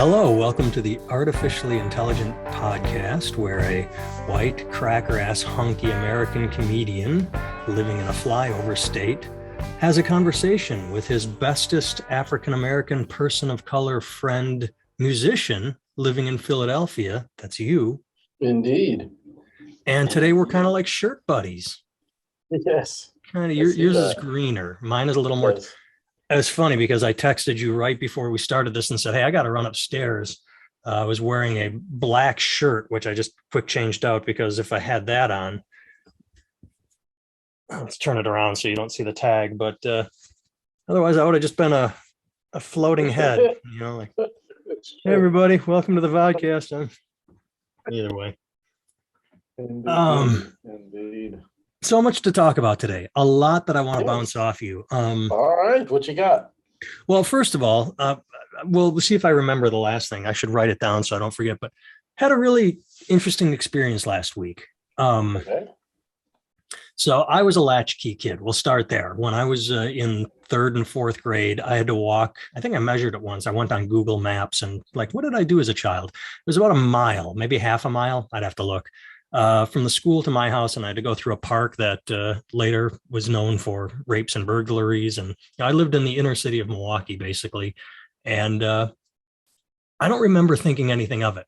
Hello, welcome to the Artificially Intelligent podcast, where a white, cracker-ass, hunky American comedian living in a flyover state has a conversation with his bestest African-American person of color friend, musician, living in Philadelphia. That's you. Indeed. And today we're kind of like shirt buddies. Yes. Kind of, yours is greener. Mine is a little more... Yes. It was funny because I texted you right before we started this and said, hey, I got to run upstairs. I was wearing a black shirt, which I just quick changed out because if I had that on, let's turn it around so you don't see the tag. But otherwise, I would have just been a floating head, like, hey, everybody, welcome to the podcast. Either way. Indeed. So much to talk about today. A lot that I want to bounce off you. All right. What you got? Well, first of all, we'll see if I remember the last thing. I should write it down so I don't forget, but had a really interesting experience last week. Okay. So I was a latchkey kid. We'll start there. When I was in third and fourth grade, I had to walk. I think I measured it once. I went on Google Maps and what did I do as a child? It was about a mile, maybe half a mile. I'd have to look. From the school to my house, and I had to go through a park that later was known for rapes and burglaries. And I lived in the inner city of Milwaukee, basically. And I don't remember thinking anything of it.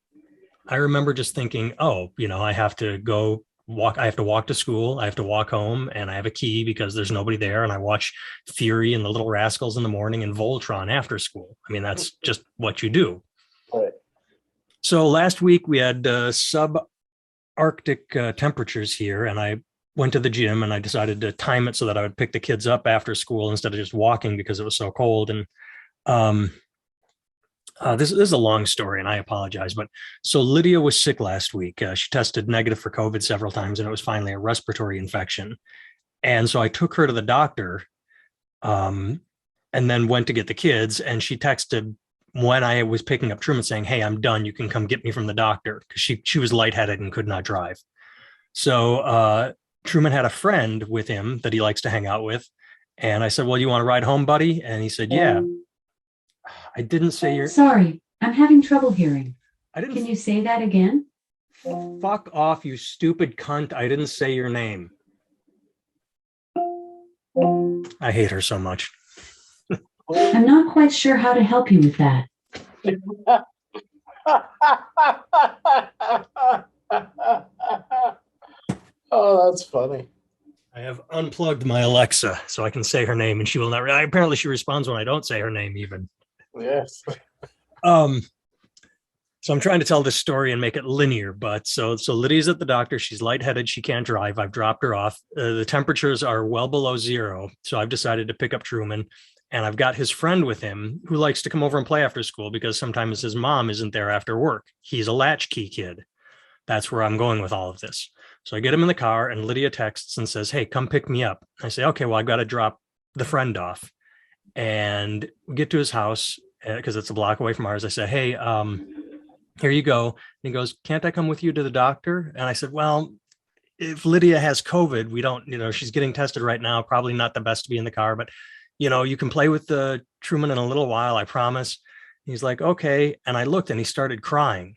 I remember just thinking, I have to go walk. I have to walk to school. I have to walk home, and I have a key because there's nobody there. And I watch Fury and the Little Rascals in the morning and Voltron after school. I mean, that's just what you do. Right. So last week we had Arctic temperatures here, and I went to the gym and I decided to time it so that I would pick the kids up after school instead of just walking because it was so cold. And this is a long story and I apologize, but so Lydia was sick last week. She tested negative for COVID several times and it was finally a respiratory infection. And so I took her to the doctor and then went to get the kids, and she texted when I was picking up Truman saying, hey, I'm done. You can come get me from the doctor, because she was lightheaded and could not drive. So Truman had a friend with him that he likes to hang out with. And I said, well, you want to ride home, buddy? And he said, yeah. I didn't say your... Sorry, I'm having trouble hearing. I didn't... Can you say that again? Fuck off, you stupid cunt. I didn't say your name. I hate her so much. I'm not quite sure how to help you with that. Oh, that's funny. I have unplugged my Alexa so I can say her name, and she will not. Apparently, she responds when I don't say her name, even. Yes. So I'm trying to tell this story and make it linear. But so Lydia's at the doctor. She's lightheaded. She can't drive. I've dropped her off. The temperatures are well below zero. So I've decided to pick up Truman. And I've got his friend with him who likes to come over and play after school because sometimes his mom isn't there after work. He's a latchkey kid. That's where I'm going with all of this. So I get him in the car and Lydia texts and says, hey, come pick me up. I say, okay, well, I've got to drop the friend off. And we get to his house because it's a block away from ours. I say, hey, here you go. And he goes, can't I come with you to the doctor? And I said, well, if Lydia has COVID, we don't, she's getting tested right now. Probably not the best to be in the car, but you can play with the Truman in a little while, I promise. He's like, okay. And I looked and he started crying.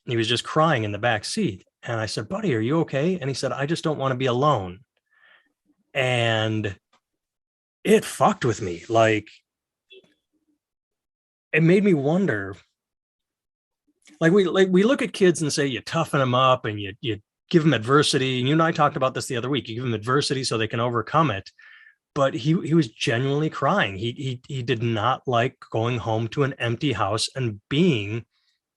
He was just crying in the back seat. And I said, buddy, are you okay? And he said, I just don't want to be alone. And it fucked with me. Like, it made me wonder, we look at kids and say, you toughen them up and you give them adversity. And you and I talked about this the other week. You give them adversity so they can overcome it. But he was genuinely crying. He did not like going home to an empty house and being,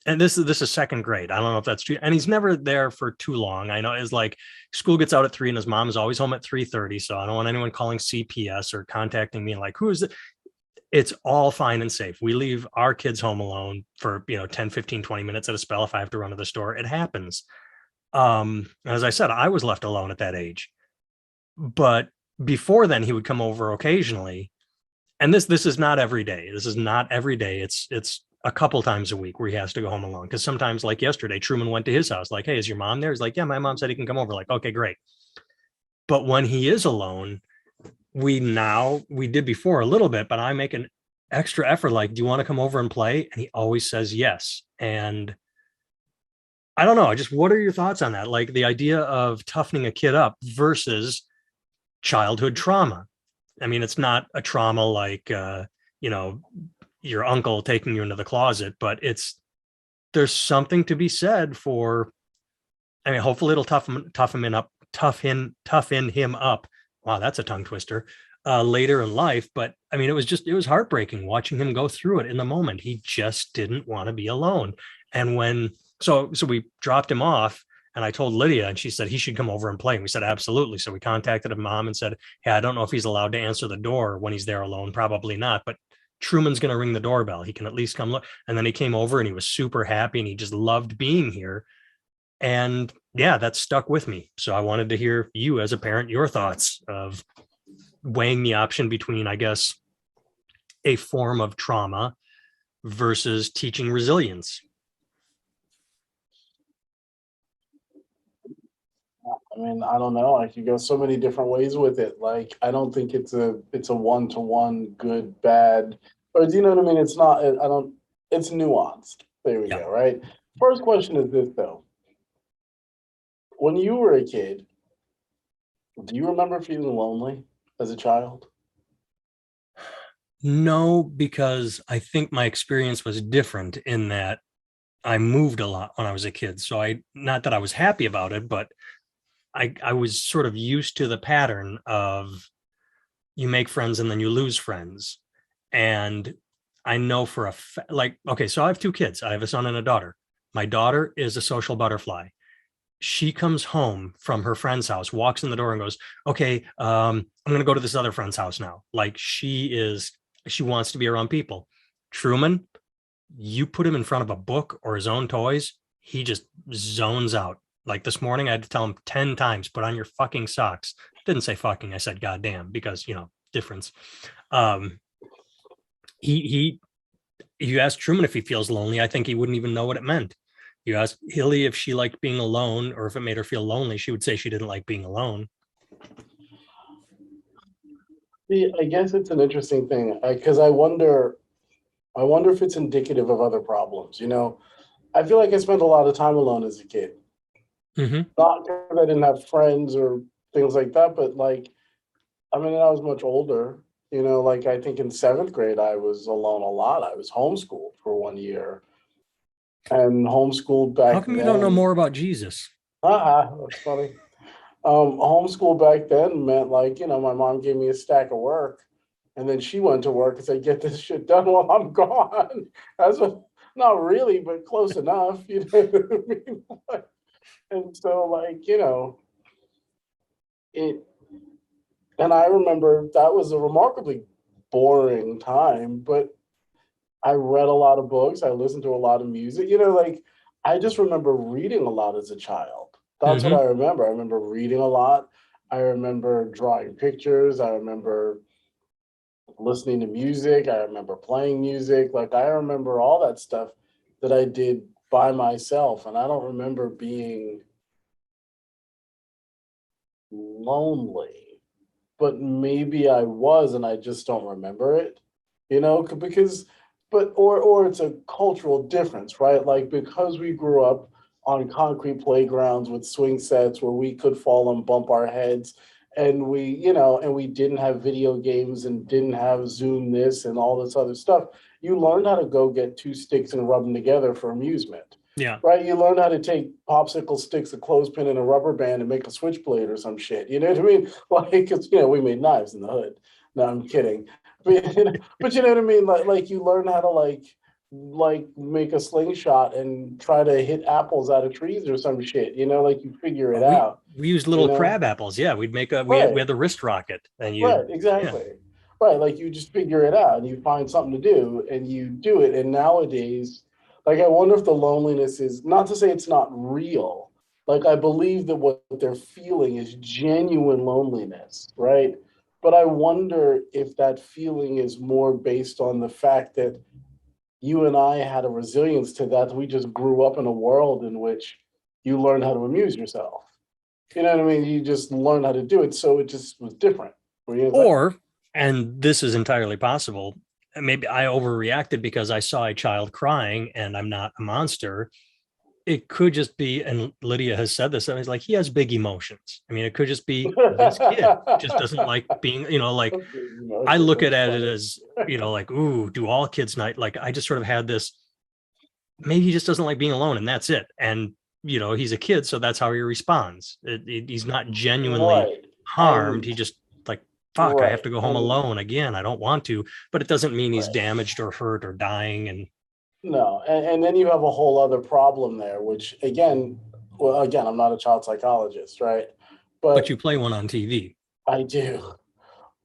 and this is second grade. I don't know if that's true. And he's never there for too long. I know it's like school gets out at 3 and his mom is always home at 3:30. So I don't want anyone calling CPS or contacting me like, who is it? It's all fine and safe. We leave our kids home alone for 10, 15, 20 minutes at a spell. If I have to run to the store, it happens. As I said, I was left alone at that age. But before then, he would come over occasionally, and this is not every day. This is not every day. It's a couple times a week where he has to go home alone. Because sometimes, like yesterday, Truman went to his house. Like, hey, is your mom there? He's like, yeah, my mom said he can come over. Like, okay, great. But when he is alone, we did before a little bit, but I make an extra effort, like, do you want to come over and play? And he always says yes. And I don't know, just what are your thoughts on that? Like the idea of toughening a kid up versus childhood trauma. I mean, it's not a trauma like, you know, your uncle taking you into the closet, but there's something to be said for, I mean, hopefully it'll toughen him up. Wow, that's a tongue twister. Later in life, but I mean, it was heartbreaking watching him go through it in the moment. He just didn't want to be alone. And so we dropped him off, and I told Lydia, and she said he should come over and play. And we said absolutely. So we contacted his mom and said, "Hey, I don't know if he's allowed to answer the door when he's there alone. Probably not, but Truman's going to ring the doorbell. He can at least come look." And then he came over, and he was super happy, and he just loved being here. And yeah, that stuck with me. So I wanted to hear you as a parent, your thoughts of weighing the option between, I guess, a form of trauma versus teaching resilience. I mean, I don't know. I could go so many different ways with it. Like, I don't think it's a one-to-one good, bad, or do you know what I mean? It's not, I don't, it's nuanced. There we go, right? First question is this though. When you were a kid, do you remember feeling lonely as a child? No, because I think my experience was different in that I moved a lot when I was a kid. So not that I was happy about it, but I was sort of used to the pattern of you make friends and then you lose friends. And I know for like, okay, so I have two kids. I have a son and a daughter. My daughter is a social butterfly. She comes home from her friend's house, walks in the door and goes, okay, I'm going to go to this other friend's house now. Like she wants to be around people. Truman, you put him in front of a book or his own toys, he just zones out. Like this morning, I had to tell him 10 times, put on your fucking socks. Didn't say fucking, I said goddamn, because, you know, difference. You asked Truman if he feels lonely, I think he wouldn't even know what it meant. You asked Hilly if she liked being alone or if it made her feel lonely, she would say she didn't like being alone. I guess it's an interesting thing because I wonder if it's indicative of other problems. You know, I feel like I spent a lot of time alone as a kid. Mm-hmm. Not because I didn't have friends or things like that, but like, I mean, I was much older. You know, like I think in seventh grade, I was alone a lot. I was homeschooled for 1 year and homeschooled How back come you don't know then. more about Jesus? That's funny. Homeschool back then meant like, you know, my mom gave me a stack of work and then she went to work and said, get this shit done while I'm gone. That's what, not really, but close enough, you know what I mean? And so like, you know, it, and I remember that was a remarkably boring time, but I read a lot of books. I listened to a lot of music. You know, like I just remember reading a lot as a child. That's what Mm-hmm. I remember. I remember reading a lot. I remember drawing pictures. I remember listening to music. I remember playing music. Like I remember all that stuff that I did by myself. And I don't remember being lonely, but maybe I was and I just don't remember it, you know, because but or it's a cultural difference, right? Like because we grew up on concrete playgrounds with swing sets where we could fall and bump our heads and we, you know, and we didn't have video games and didn't have Zoom this and all this other stuff. You learned how to go get two sticks and rub them together for amusement. Yeah. Right, you learn how to take popsicle sticks, a clothespin, and a rubber band and make a switchblade or some shit. You know what I mean? Like, it's, you know, we made knives in the hood. No, I'm kidding. But you know what I mean? Like you learn how to like make a slingshot and try to hit apples out of trees or some shit. You know, like you figure it We out. we used You little know, crab apples. Yeah, we'd make we right, had the wrist rocket, and right, yeah. exactly. Right, like you just figure it out and you find something to do and you do it. And nowadays, like I wonder if the loneliness is not to say it's not real. Like I believe that what they're feeling is genuine loneliness, right? But I wonder if that feeling is more based on the fact that you and I had a resilience to that. We just grew up in a world in which you learn how to amuse yourself. You know what I mean? You just learn how to do it. So it just was different. Were you gonna say? Or, and this is entirely possible, maybe I overreacted because I saw a child crying and I'm not a monster. It could just be, and Lydia has said this, I was like, he has big emotions. I mean, it could just be this kid just doesn't like being, like I look at it as, like, ooh, do all kids night? Like I just sort of had this, maybe he just doesn't like being alone and that's it. And, he's a kid, so that's how he responds. He's not genuinely Right. harmed. He just like, fuck, I have Right. to go home alone again. I don't want to, but it doesn't mean he's Right. damaged or hurt or dying. And No, and then you have a whole other problem there, which again, I'm not a child psychologist, right? but you But play one on TV. I do.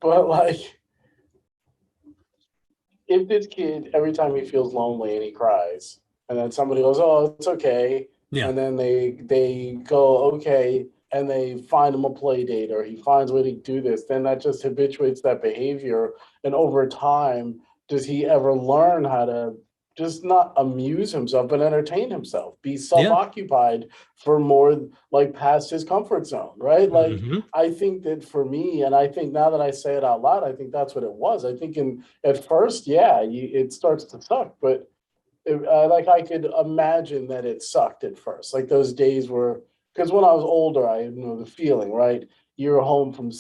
But like, if this kid, every time he feels lonely and he cries, and then somebody goes, "Oh, it's okay," Yeah. and then they go, "Okay," and they find him a play date or he finds a way to do this, then that just habituates that behavior. And over time, does he ever learn how to just not amuse himself, but entertain himself, be Yeah. self-occupied for more like past his comfort zone, right? Like, Mm-hmm. I think that for me, and I think now that I say it out loud, I think that's what it was. I think at first, yeah, it starts to suck, but like I could imagine that it sucked at first, like those days were, because when I was older, I know the feeling, right? You're home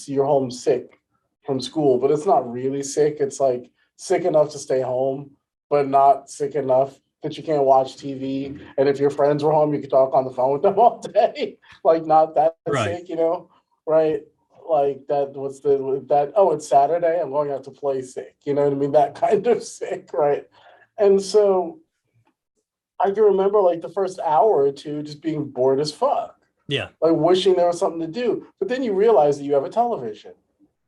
sick from school, but it's not really sick. It's like sick enough to stay home, but not sick enough that you can't watch TV. And if your friends were home, you could talk on the phone with them all day. Like not that Right. sick, right? Like that. What's that? Oh, it's Saturday. I'm going out to play sick. You know what I mean? That kind of sick, right? And so I can remember like the first hour or two just being bored as fuck, Yeah. like wishing there was something to do. But then you realize that you have a television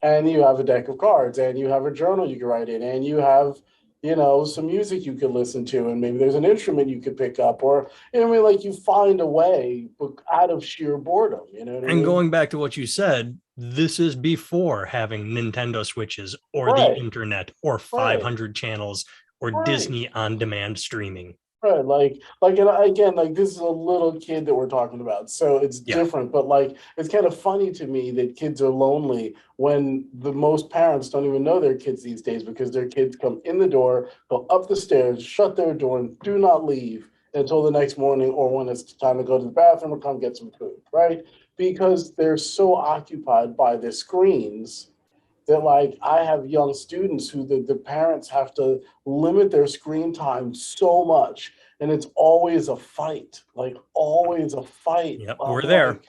and you have a deck of cards and you have a journal you can write in and you have, some music you could listen to and maybe there's an instrument you could pick up or, I mean, like you find a way out of sheer boredom, you know what I And mean? going back to what you said, this is before having Nintendo Switches or the Right, internet or right, 500 channels or right. Disney on demand streaming. Right, and again, like this is a little kid that we're talking about, so it's Yeah. different. But like, it's kind of funny to me that kids are lonely when the most parents don't even know their kids these days because their kids come in the door, go up the stairs, shut their door, and do not leave until the next morning or when it's time to go to the bathroom or come get some food, right? Because they're so occupied by their screens that like I have young students who the parents have to limit their screen time so much and it's always a fight, like always a fight. Yep. I'm We're there.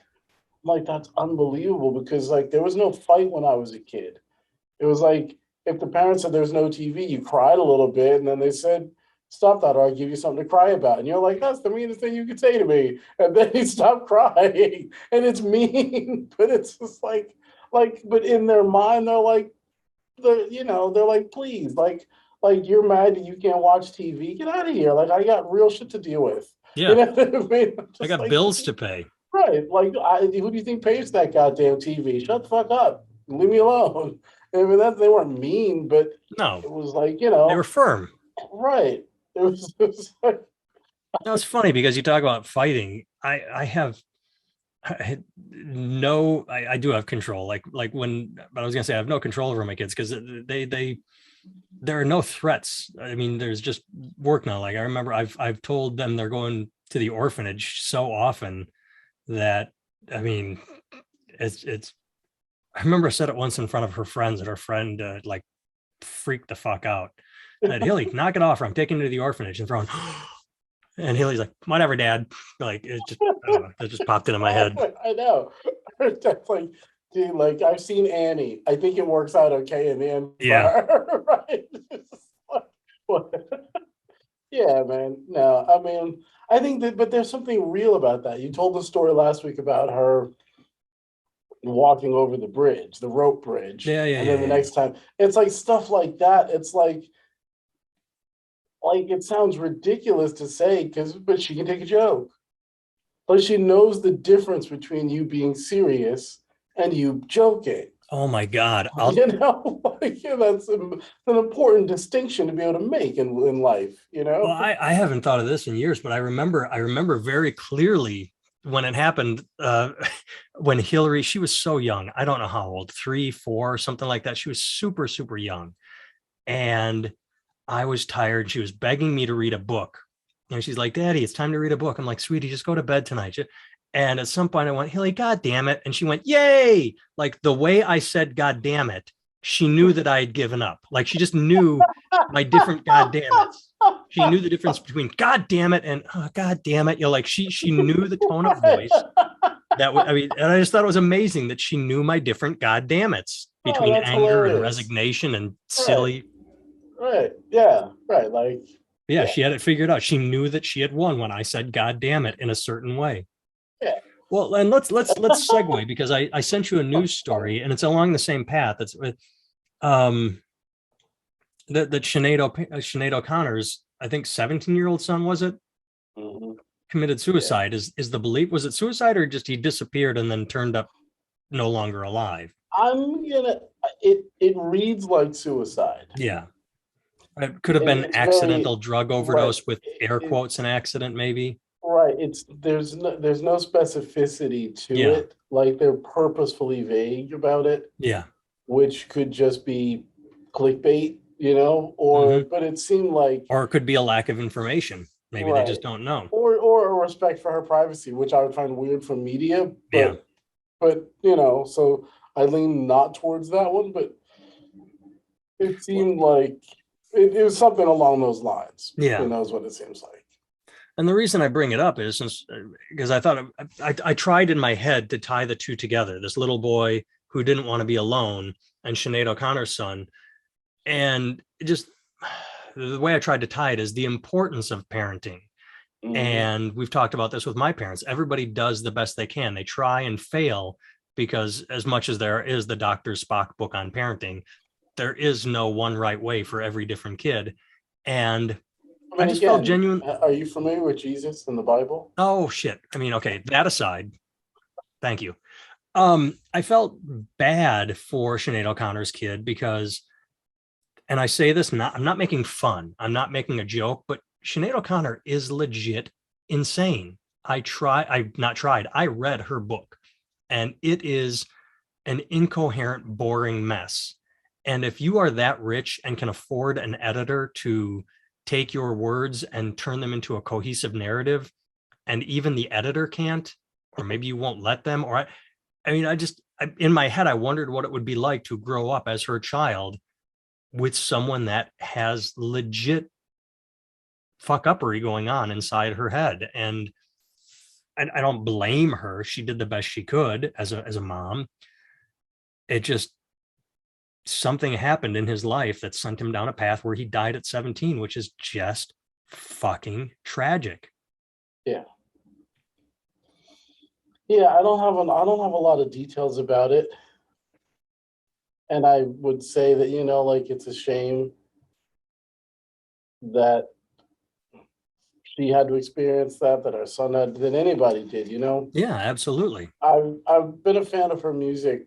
like that's unbelievable because like there was no fight when I was a kid. It was like if the parents said there's no TV, you cried a little bit and then they said stop that or I'll give you something to cry about. And you're like, that's the meanest thing you could say to me. And then you stop crying. And it's mean, but it's just but in their mind, they're like, they're like, please, like you're mad that you can't watch TV. Get out of here. Like I got real shit to deal with. You Yeah. know what I mean? I'm I just got like, bills to pay. right. Like, who do you think pays that goddamn TV? Shut the fuck up. Leave me alone. I mean, they weren't mean, but No, it was like, they were firm. right. It was like, Now it's funny because you talk about fighting. I have I do have control. Like when, but I was gonna say I have no control over my kids because there are no threats. I mean, there's just work now. Like I remember I've told them they're going to the orphanage so often that, I mean, it's I remember I said it once in front of her friends and her friend like freaked the fuck out. Said, Hilly, knock it off, or I'm taking you to the orphanage. And throwing, and Hilly's like, whatever, dad. Like it just, I don't know, it just popped into my head. I know. That's like, dude, like I've seen Annie. I think it works out okay in the end for Yeah. her, right? Yeah, man. No, I mean, I think that, but there's something real about that. You told the story last week about her walking over the bridge, the rope bridge, Yeah, yeah, and yeah, then the yeah. next time, it's like stuff like that. It's like it sounds ridiculous to say, but she can take a joke. But she knows the difference between you being serious and you joking. Oh my God. That's an important distinction to be able to make in life, Well, I haven't thought of this in years, but I remember very clearly when it happened, when Hillary, she was so young. I don't know how old, 3, 4, something like that. She was super, super young. And I was tired. She was begging me to read a book. And she's like, Daddy, it's time to read a book. I'm like, sweetie, just go to bed tonight. And at some point I went, Hilly, God damn it. And she went, yay. Like the way I said, God damn it, she knew that I had given up. Like she just knew my different God damn it's. She knew the difference between God damn it and oh, God damn it. You know, like she knew the tone of voice I mean, and I just thought it was amazing that she knew my different God damn it's Oh, between that's anger and hilarious. resignation and Right. silly. Right. Yeah. Right. Like, Yeah, yeah. she had it figured out. She knew that she had won when I said God damn it in a certain way. Yeah. Well, and let's segue because I sent you a news story and it's along the same path. It's with that Sinead O'Connor's, I think 17-year-old son, was it, Mm-hmm. committed suicide. Is the belief, was it suicide or just he disappeared and then turned up no longer alive? I'm gonna. It reads like suicide. Yeah. It could have been It's very accidental drug right. overdose with air quotes, an accident, maybe. Right. It's there's no specificity to Yeah. it. Like they're purposefully vague about it, Yeah. which could just be clickbait, you know, or Mm-hmm. but it seemed like Or it could be a lack of information. Maybe they right. just don't know. Or a respect for her privacy, which I would find weird from media, Yeah. but you know, so I lean not towards that one, but it Well, seemed like it was something along those lines. Who yeah. knows what it seems like? And the reason I bring it up is because I thought I tried in my head to tie the two together. This little boy who didn't want to be alone and Sinead O'Connor's son. And just the way I tried to tie it is the importance of parenting. Mm-hmm. And we've talked about this with my parents. Everybody does the best they can. They try and fail because as much as there is the Dr. Spock book on parenting, there is no one right way for every different kid. And I I mean, just felt again, genuine. are you familiar with Jesus and the Bible? Oh shit. I mean, okay, that aside, thank you. I felt bad for Sinead O'Connor's kid because, and I say this, I'm not making fun. I'm not making a joke, but Sinead O'Connor is legit insane. I read her book and it is an incoherent, boring mess. And if you are that rich and can afford an editor to take your words and turn them into a cohesive narrative, and even the editor can't, or maybe you won't let them, or I mean, in my head, I wondered what it would be like to grow up as her child with someone that has legit fuck uppery going on inside her head. And I don't blame her. She did the best she could as a mom. It just, something happened in his life that sent him down a path where he died at 17, which is just fucking tragic. Yeah. Yeah, I don't have a lot of details about it. And I would say that, you know, like it's a shame that she had to experience that our son had, that anybody did, you know. Yeah, absolutely. I've been a fan of her music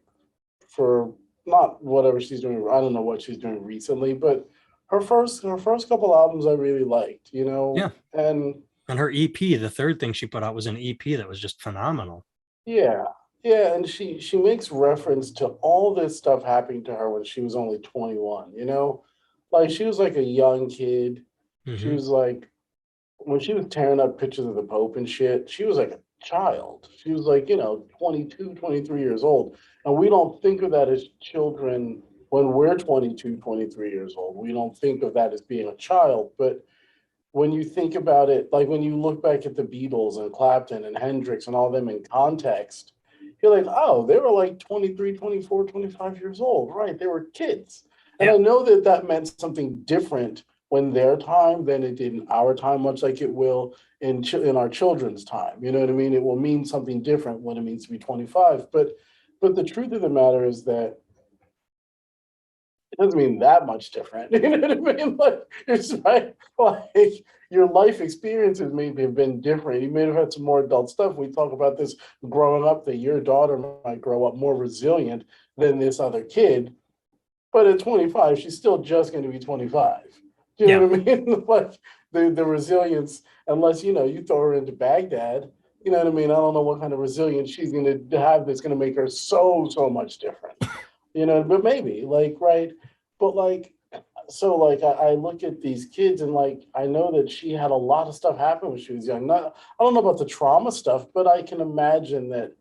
for not whatever she's doing. I don't know what she's doing recently, but her first couple albums I really liked, you know. Yeah. And her EP, the third thing she put out was an EP that was just phenomenal. yeah, yeah, and she makes reference to all this stuff happening to her when she was only 21, you know? Like she was like a young kid. She Mm-hmm. was like when she was tearing up pictures of the Pope and shit, she was like a child. She was like, you know, 22, 23 years old. And we don't think of that as children when we're 22, 23 years old. We don't think of that as being a child. But when you think about it, like when you look back at the Beatles and Clapton and Hendrix and all them in context, you're like, oh, they were like 23, 24, 25 years old. Right. They were kids. And Yeah. I know that that meant something different when their time than it did in our time, much like it will in our children's time. You know what I mean? It will mean something different when it means to be 25. But the truth of the matter is that it doesn't mean that much different. You know what I mean? Like it's like your life experiences maybe have been different. You may have had some more adult stuff. We talk about this growing up, that your daughter might grow up more resilient than this other kid. But at 25, she's still just going to be 25. Do you know what I mean? Like the resilience, unless you know you throw her into Baghdad, you know what I mean? I don't know what kind of resilience she's going to have that's going to make her so much different. You know, but maybe like right, but like so like I look at these kids and like I know that she had a lot of stuff happen when she was young. Not I don't know about the trauma stuff, but I can imagine that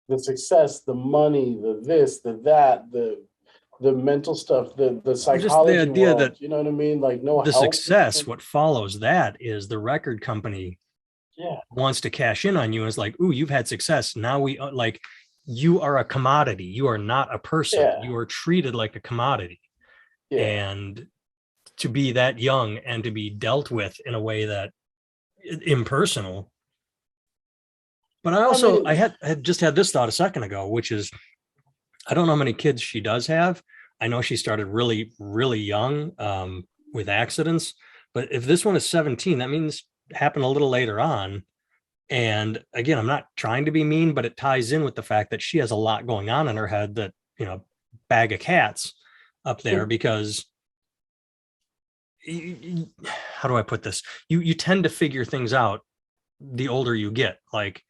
the success, the money, the this, the that, the mental stuff, the Well, just the psychology idea that world, you know what I mean? Like no the help. success, what follows that is the record company Yeah, wants to cash in on you and is like, ooh, you've had success. Now we like, you are a commodity. You are not a person. yeah, You are treated like a commodity. yeah. And to be that young and to be dealt with in a way that impersonal. But I I mean, had just had this thought a second ago, which is I don't know how many kids she does have. I know she started really, really young with accidents. But if this one is 17, that means it happened a little later on. And again, I'm not trying to be mean, but it ties in with the fact that she has a lot going on in her head that, bag of cats up there because how do I put this? You tend to figure things out the older you get. Like,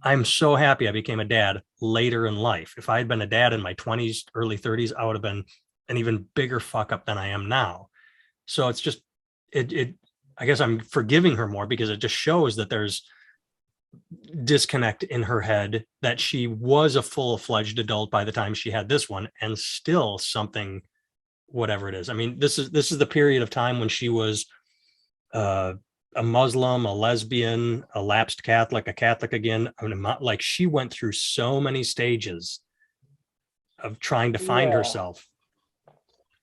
I'm so happy I became a dad later in life. If I had been a dad in my 20s, early 30s, I would have been an even bigger fuck up than I am now. So it's just it I guess I'm forgiving her more because it just shows that there's disconnect in her head, that she was a full-fledged adult by the time she had this one and still something, whatever it is. I mean, this is the period of time when she was uh a Muslim, a lesbian, a lapsed Catholic, a Catholic again. I mean, like she went through so many stages of trying to find yeah. herself.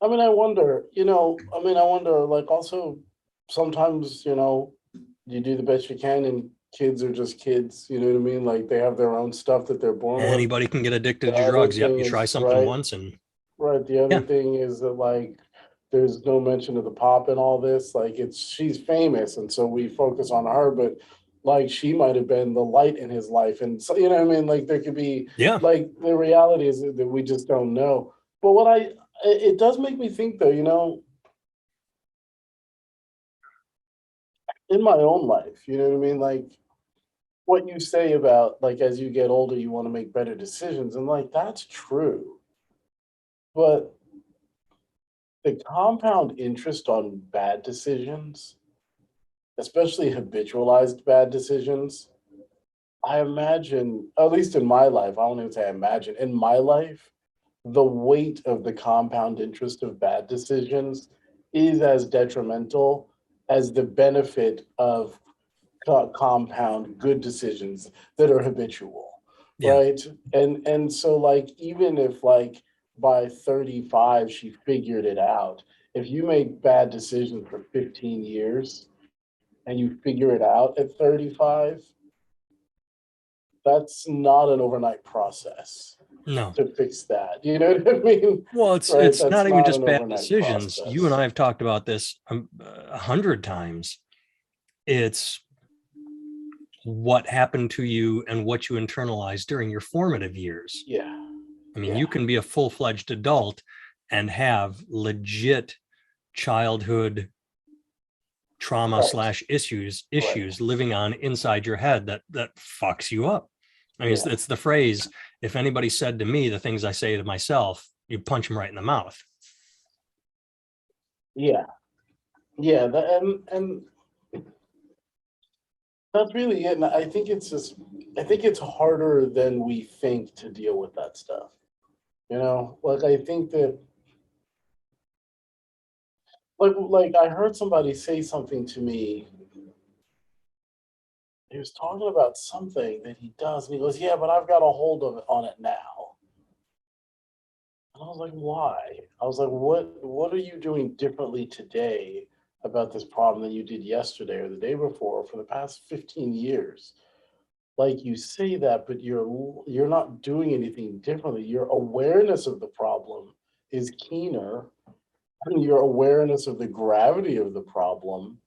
I mean, I wonder, I wonder, like, also sometimes, you do the best you can and kids are just kids, you know what I mean? Like, they have their own stuff that they're born with. Anybody can get The addicted to other drugs. Yep, thing you try is, something right, once and right. The other yeah. thing is that, like, there's no mention of the pop and all this. Like, she's famous, and so we focus on her, but like, she might have been the light in his life. And so, you know what I mean? Like, there could be, Yeah. like, the reality is that we just don't know. But it does make me think though, in my own life, you know what I mean? Like what you say about like as you get older, you want to make better decisions, and like that's true. But the compound interest on bad decisions, especially habitualized bad decisions, I imagine, at least in my life, I don't even say I imagine, in my life, the weight of the compound interest of bad decisions is as detrimental as the benefit of compound good decisions that are habitual, Yeah. right? And so like even if like by 35 she figured it out, if you make bad decisions for 15 years and you figure it out at 35, that's not an overnight process No. to fix that. You know what I mean? Well, Right? it's That's not even not just an bad overnight decisions. You and process. I have talked about this 100 times. It's what happened to you and what you internalized during your formative years. Yeah. I mean, you Yeah. can be a full-fledged adult and have legit childhood trauma Right. slash issues Right. living on inside your head that fucks you up. I mean, Yeah. it's the phrase, if anybody said to me the things I say to myself, you punch them right in the mouth. Yeah. Yeah. And that's really it. And I think it's harder than we think to deal with that stuff. Like I think that, like I heard somebody say something to me. He was talking about something that he does, and he goes, "Yeah, but I've got a hold of it on it now." And I was like, "Why?" I was like, What are you doing differently today about this problem than you did yesterday or the day before or for the past 15 years?" Like you say that, but you're not doing anything differently. Your awareness of the problem is keener, and your awareness of the gravity of the problem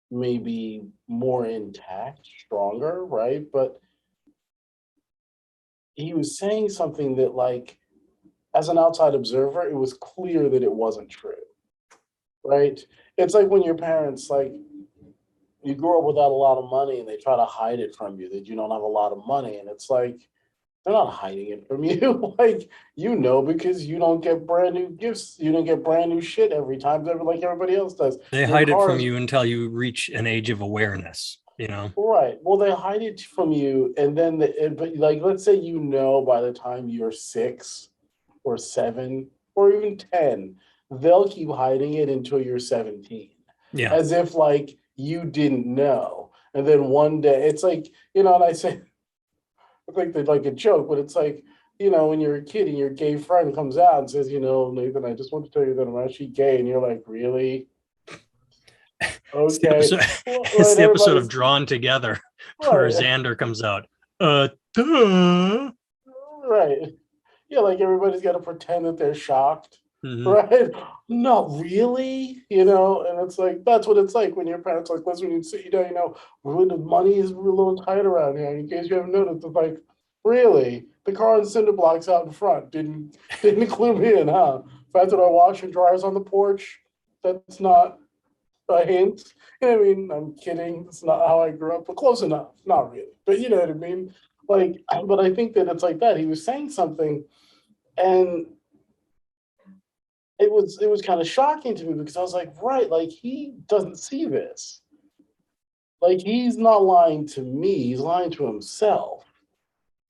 may be more intact, stronger, right? But he was saying something that, like, as an outside observer, it was clear that it wasn't true, right? It's like when your parents, like, you grow up without a lot of money and they try to hide it from you that you don't have a lot of money. And it's like, They're not hiding it from you. Like, you know, because you don't get brand new gifts. You don't get brand new shit every time, like everybody else does. They Your hide it from cars, you until you reach an age of awareness, you know? right. Well, they hide it from you. And then, but like, let's say, you know, by the time you're 6 or 7 or even 10, they'll keep hiding it until you're 17, Yeah. as if like you didn't know. And then one day it's like, and I say, I think they like a joke, but it's like, when you're a kid and your gay friend comes out and says, Nathan, I just want to tell you that I'm actually gay. And you're like, really? It's the Okay. episode, Well, it's right. the episode of Everybody's Drawn Together where right. Xander comes out. Duh. Right. Yeah. Like everybody's got to pretend that they're shocked. Mhm. Right. Not really, and it's like, that's what it's like when your parents like, listen, when you sit you down, when the money is a little tight around here. In case you haven't noticed, it's like, really? The car and cinder blocks out in front didn't include me in, huh? The fact that our washer and dryer's on the porch, that's not a hint. I mean, I'm kidding. It's not how I grew up, but close enough. Not really. But you know what I mean? Like, but I think that it's like that. He was saying something, and it was kind of shocking to me because I was like, right, like he doesn't see this. Like he's not lying to me, he's lying to himself.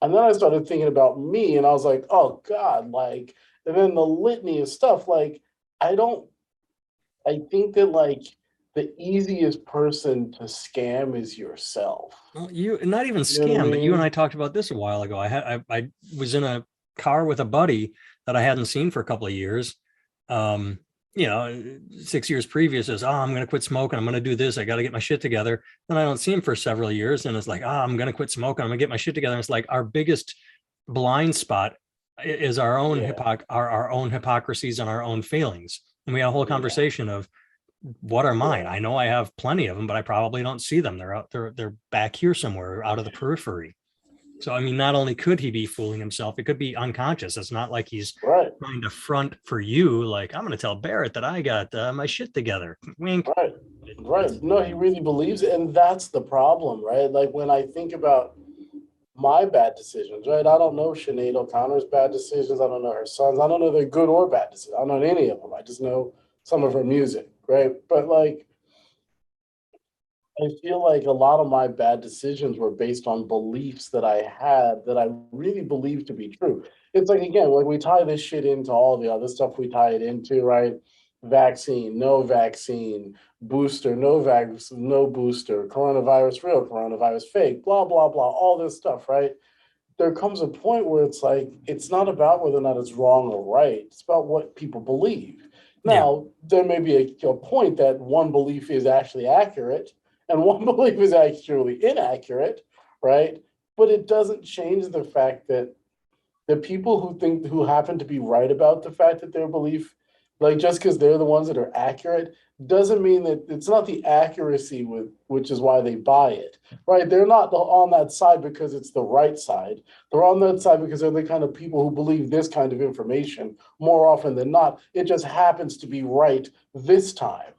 And then I started thinking about me and I was like, oh God, like, and then the litany of stuff, like, I don't, I think that like the easiest person to scam is yourself. Well, you not even You know what I scam, but you and I mean? talked about this a while ago. I was in a car with a buddy that I hadn't seen for a couple of years. Um, 6 years previous is, I'm going to quit smoking. I'm going to do this. I got to get my shit together. Then I don't see him for several years. And it's like, I'm going to quit smoking. I'm going to get my shit together. And it's like our biggest blind spot is our own Yeah. our own hypocrisies and our own failings. And we had a whole Yeah. conversation of what are mine. Yeah. I know I have plenty of them, but I probably don't see them. They're out there. They're back here somewhere out of the periphery. So, I mean, not only could he be fooling himself, it could be unconscious. It's not like he's Right. trying to front for you. Like, I'm going to tell Barrett that I got my shit together. Wink. Right. Right. No, he really believes it. And that's the problem, right? Like when I think about my bad decisions, right? I don't know Sinead O'Connor's bad decisions. I don't know her sons. I don't know they're good or bad decisions. I don't know any of them. I just know some of her music, right? But like, I feel like a lot of my bad decisions were based on beliefs that I had that I really believed to be true. It's like, again, like we tie this shit into all the other stuff we tie it into, right? Vaccine, booster, no booster, coronavirus real, coronavirus fake, blah, blah, blah, all this stuff, right? There comes a point where it's like, it's not about whether or not it's wrong or right. It's about what people believe. Yeah. Now, there may be a point that one belief is actually accurate and one belief is actually inaccurate, right? But it doesn't change the fact that the people who happen to be right about the fact that their belief, like just because they're the ones that are accurate, doesn't mean that it's not the accuracy with which is why they buy it, right? They're not on that side because it's the right side. They're on that side because they're the kind of people who believe this kind of information more often than not. It just happens to be right this time,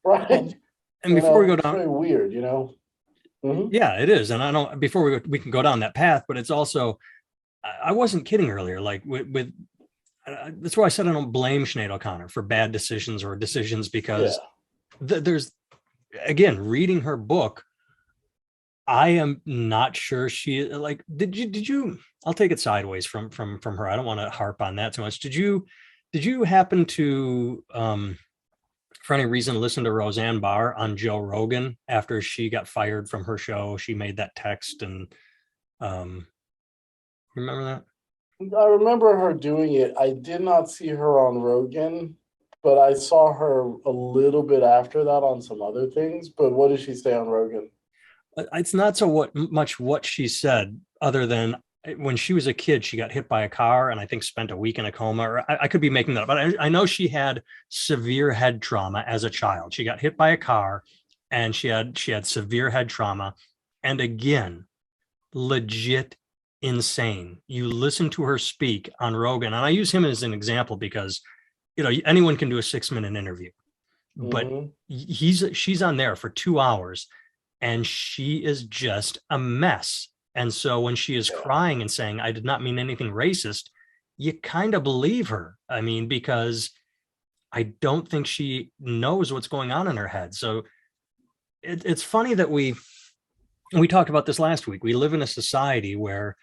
right? Well, and before we go It's down, very weird, Mhm. yeah, it is. And I don't, before we can go down that path, but it's also, I wasn't kidding earlier. Like with that's why I said I don't blame Sinead O'Connor for bad decisions or decisions because there's, again, reading her book, I am not sure she like, did you, I'll take it sideways from her. I don't want to harp on that too much. Did you happen to, for any reason, listen to Roseanne Barr on Joe Rogan after she got fired from her show? She made that text and, um, remember that? I remember her doing it. I did not see her on Rogan, but I saw her a little bit after that on some other things. But what did she say on Rogan? It's not so much what she said, other than when she was a kid, she got hit by a car and I think spent a week in a coma. Or I could be making that up, but I know she had severe head trauma as a child. She got hit by a car and she had severe head trauma. And again, legit insane. You listen to her speak on Rogan, and I use him as an example because anyone can do a 6-minute interview, but Mm-hmm. she's on there for 2 hours and she is just a mess. And so when she is crying and saying, I did not mean anything racist, you kind of believe her. I mean, because I don't think she knows what's going on in her head. So it's funny that we talked about this last week. We live in a society where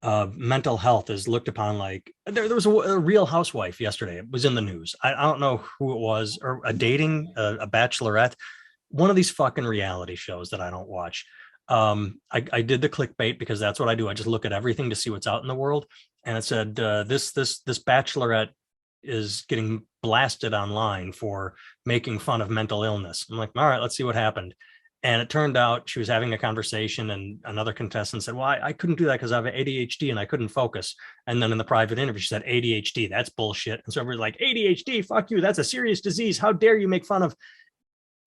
mental health is looked upon like there was a Real Housewife yesterday. It was in the news. I don't know who it was, or a bachelorette, one of these fucking reality shows that I don't watch. I did the clickbait because that's what I do. I just look at everything to see what's out in the world. And it said, this bachelorette is getting blasted online for making fun of mental illness. I'm like, all right, let's see what happened. And it turned out she was having a conversation, and another contestant said, well, I couldn't do that because I have ADHD and I couldn't focus. And then in the private interview, she said, ADHD, that's bullshit. And so everybody's like, ADHD, fuck you. That's a serious disease. How dare you make fun of?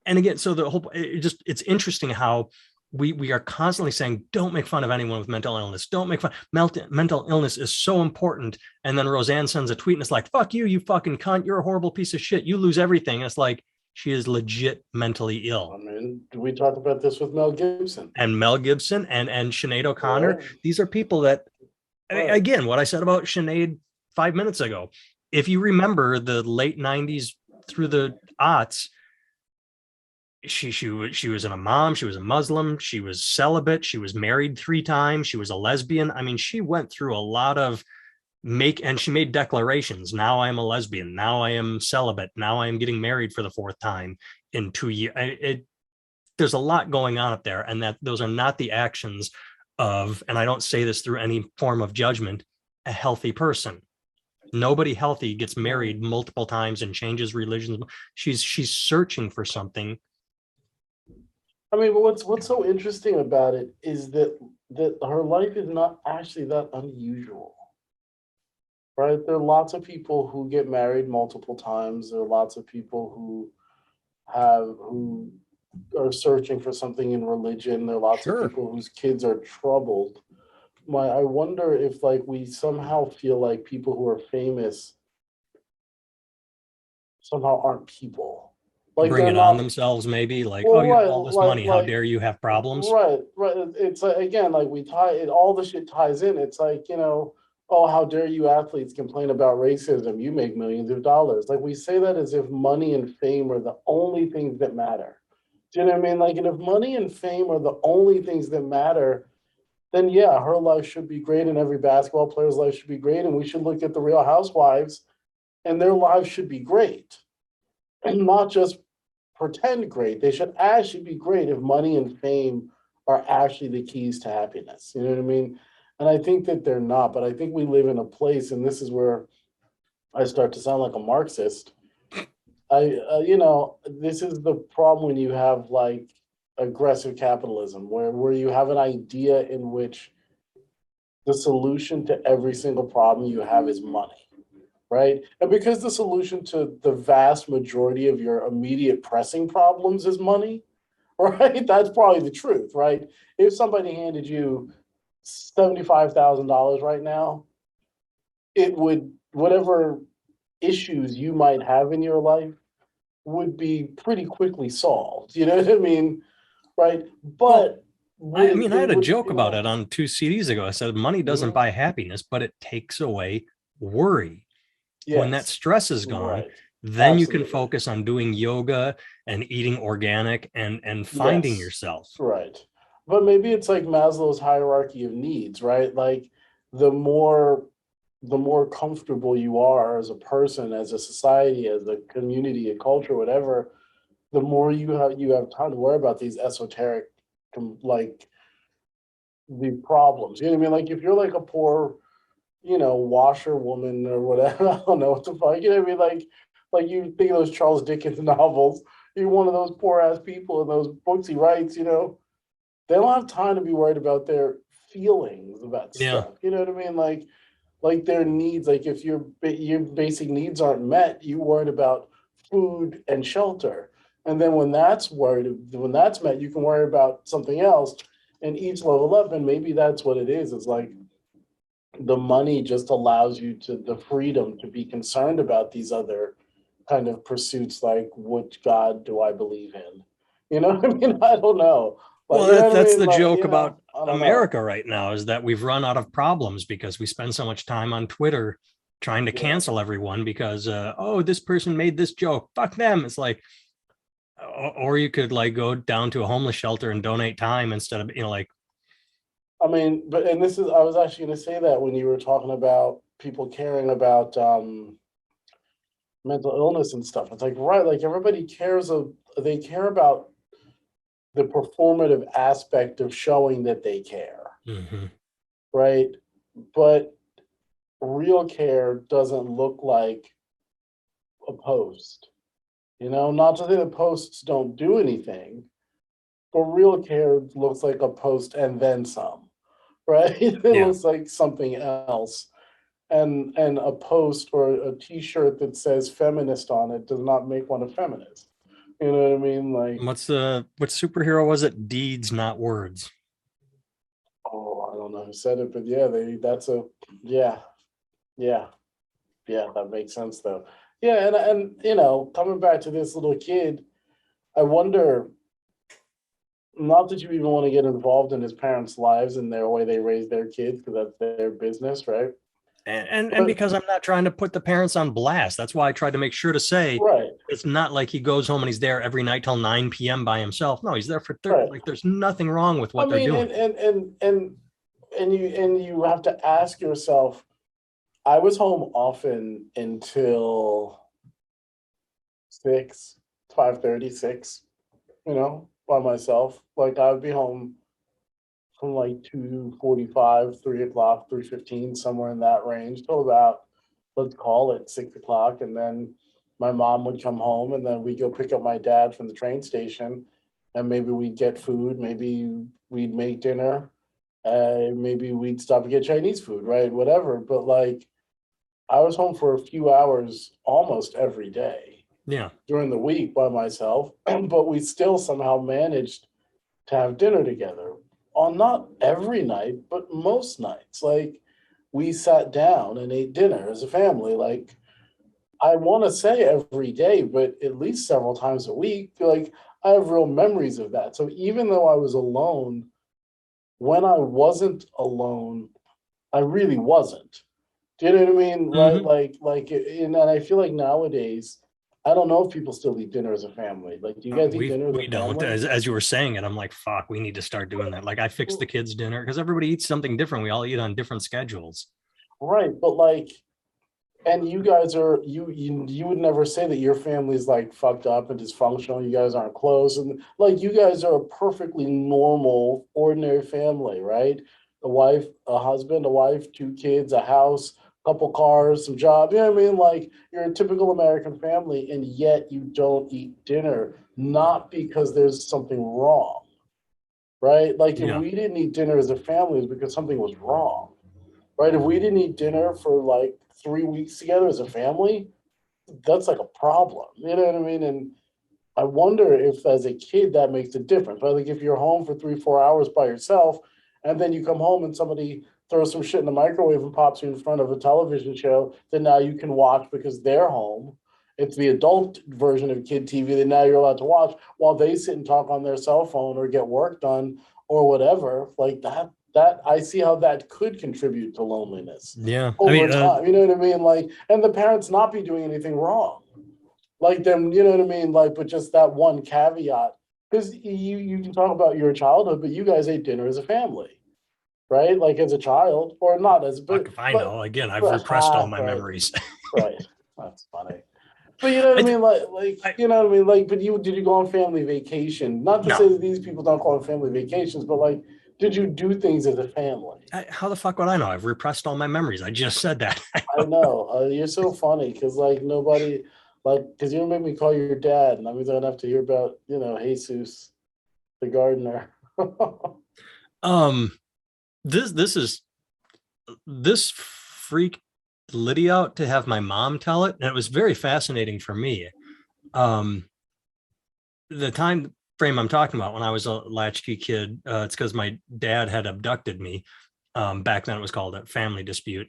And again, so the whole, it's interesting how we are constantly saying, don't make fun of anyone with mental illness. Don't make fun. Mental illness is so important. And then Roseanne sends a tweet and it's like, fuck you, you fucking cunt. You're a horrible piece of shit. You lose everything. And it's like, she is legit mentally ill. I mean, we talked about this with Mel Gibson. And Mel Gibson and Sinead O'Connor. Right. These are people that, right. Again, what I said about Sinead 5 minutes ago, if you remember the late 90s through the aughts, she was a mom, she was a Muslim, she was celibate, she was married 3 times, she was a lesbian. I mean, she went through a lot of and she made declarations. Now I am a lesbian. Now I am celibate. Now I am getting married for the 4th time in 2 years. There's a lot going on up there, and that those are not the actions of, and I don't say this through any form of judgment, a healthy person. Nobody healthy gets married multiple times and changes religions. She's searching for something. I mean, but what's so interesting about it is that her life is not actually that unusual. Right? There are lots of people who get married multiple times. There are lots of people who are searching for something in religion. There are lots of people whose kids are troubled. I wonder if like we somehow feel like people who are famous somehow aren't people. Like bring it on themselves, maybe like, well, oh, you have all this money. How dare you have problems? Right. It's like, again, like we tie it, all the shit ties in. It's like, oh, how dare you athletes complain about racism? You make millions of dollars. Like we say that as if money and fame are the only things that matter. Do you know what I mean? Like, and if money and fame are the only things that matter, then yeah, her life should be great and every basketball player's life should be great. And we should look at the Real Housewives and their lives should be great and not just pretend great. They should actually be great if money and fame are actually the keys to happiness. You know what I mean? And I think that they're not, but I think we live in a place, and this is where I start to sound like a Marxist. This is the problem when you have like aggressive capitalism, where you have an idea in which the solution to every single problem you have is money, right? And because the solution to the vast majority of your immediate pressing problems is money, right? That's probably the truth, right? If somebody handed you $75,000 right now, it would, whatever issues you might have in your life would be pretty quickly solved. You know what I mean? Right. But I had a joke about it on 2 CDs ago. I said, money doesn't buy happiness, but it takes away worry. Yes. When that stress is gone, then you can focus on doing yoga and eating organic and finding yourself. Right. But maybe it's like Maslow's hierarchy of needs, right? Like the more comfortable you are as a person, as a society, as a community, a culture, whatever, the more you have time to worry about these esoteric, like the problems. You know what I mean? Like if you're like a poor, washerwoman or whatever, I don't know what the fuck. You know what I mean? Like you think of those Charles Dickens novels. You're one of those poor ass people in those books he writes. They don't have time to be worried about their feelings about stuff. You know what I mean? Like their needs. Like if your basic needs aren't met, you worried about food and shelter. And then when that's met, you can worry about something else. And each level up, and maybe that's what it is. It's like the money just allows you the freedom to be concerned about these other kind of pursuits, like which God do I believe in? You know what I mean? I don't know. Like, Well, you know what I that's mean? the Like, joke about I don't know. America right now, is that we've run out of problems because we spend so much time on Twitter trying to Yeah. cancel everyone because, oh, this person made this joke. Fuck them. It's like, or you could like go down to a homeless shelter and donate time instead of, like, I mean, but and this is I was actually going to say that when you were talking about people caring about mental illness and stuff. It's like, right, like everybody cares of they care about the performative aspect of showing that they care, mhm. right? But real care doesn't look like a post. Not to say that posts don't do anything, but real care looks like a post and then some, right? It Yeah. looks like something else. And a post or a t-shirt that says feminist on it does not make one a feminist. You know what I mean? Like, What superhero was it? Deeds, not words. oh, I don't know who said it, but yeah, yeah, yeah, yeah, that makes sense though. Yeah, and coming back to this little kid, I wonder, not that you even want to get involved in his parents' lives and their way they raise their kids, because that's their business, right? And But because I'm not trying to put the parents on blast, that's why I tried to make sure to say right, it's not like he goes home and he's there every night till 9 p.m. by himself. No, he's there for 30, right. like there's nothing wrong with I what they're mean, doing. and you have to ask yourself, I was home often until 6, 5:30, 6, by myself. Like I would be home from like 2:45, 3 o'clock, 3:15, somewhere in that range, till about, let's call it 6 o'clock. And then my mom would come home and then we'd go pick up my dad from the train station. And maybe we'd get food, maybe we'd make dinner, maybe we'd stop and get Chinese food, right? Whatever. But like I was home for a few hours almost every day Yeah. during the week by myself, but we still somehow managed to have dinner together on not every night, but most nights. Like we sat down and ate dinner as a family. Like I want to say every day, but at least several times a week. Like I have real memories of that. So even though I was alone, when I wasn't alone, I really wasn't. Do you know what I mean? Right? Mhm. And I feel like nowadays, I don't know if people still eat dinner as a family. Like, do you guys eat We dinner as a we don't. family? As you were saying it, I'm like, fuck, we need to start doing that. Like I fixed the kids' dinner because everybody eats something different. We all eat on different schedules. Right, but like, and you guys are you would never say that your family's like fucked up and dysfunctional. You guys aren't close, and like you guys are a perfectly normal, ordinary family, right? A wife, a husband, a wife, 2 kids, a house, couple cars, some job. You know what I mean? Like you're a typical American family, and yet you don't eat dinner, not because there's something wrong, right? Like if Yeah. we didn't eat dinner as a family, it's because something was wrong, right? If we didn't eat dinner for like 3 weeks together as a family, that's like a problem. You know what I mean? And I wonder if as a kid that makes a difference. Right? Like if you're home for 3, 4 hours by yourself, and then you come home and somebody throws some shit in the microwave and pops you in front of a television show that now you can watch because they're home. It's the adult version of kid TV that now you're allowed to watch while they sit and talk on their cell phone or get work done or whatever. Like that I see how that could contribute to loneliness Yeah. I over mean, time. You know what I mean? Like, and the parents not be doing anything wrong. Like them, you know what I mean? Like, but just that one caveat. Because you can talk about your childhood, but you guys ate dinner as a family, right? Like as a child, or not as, fuck if I know. Again, I've repressed all my right, memories. right. That's funny. But you know what I I, mean? I You know what I mean? Like, but did you go on family vacation? Not to say no. that these people don't go on family vacations, but like, did you do things as a family? How the fuck would I know? I've repressed all my memories. I just said that. I know. You're so funny because like nobody, like, because you make me call you your dad, and that means I don't have to hear about, Jesus, the gardener. um, this freaked Lydia out to have my mom tell it, and it was very fascinating for me. Um, the time frame I'm talking about when I was a latchkey kid, it's because my dad had abducted me. Back then it was called a family dispute.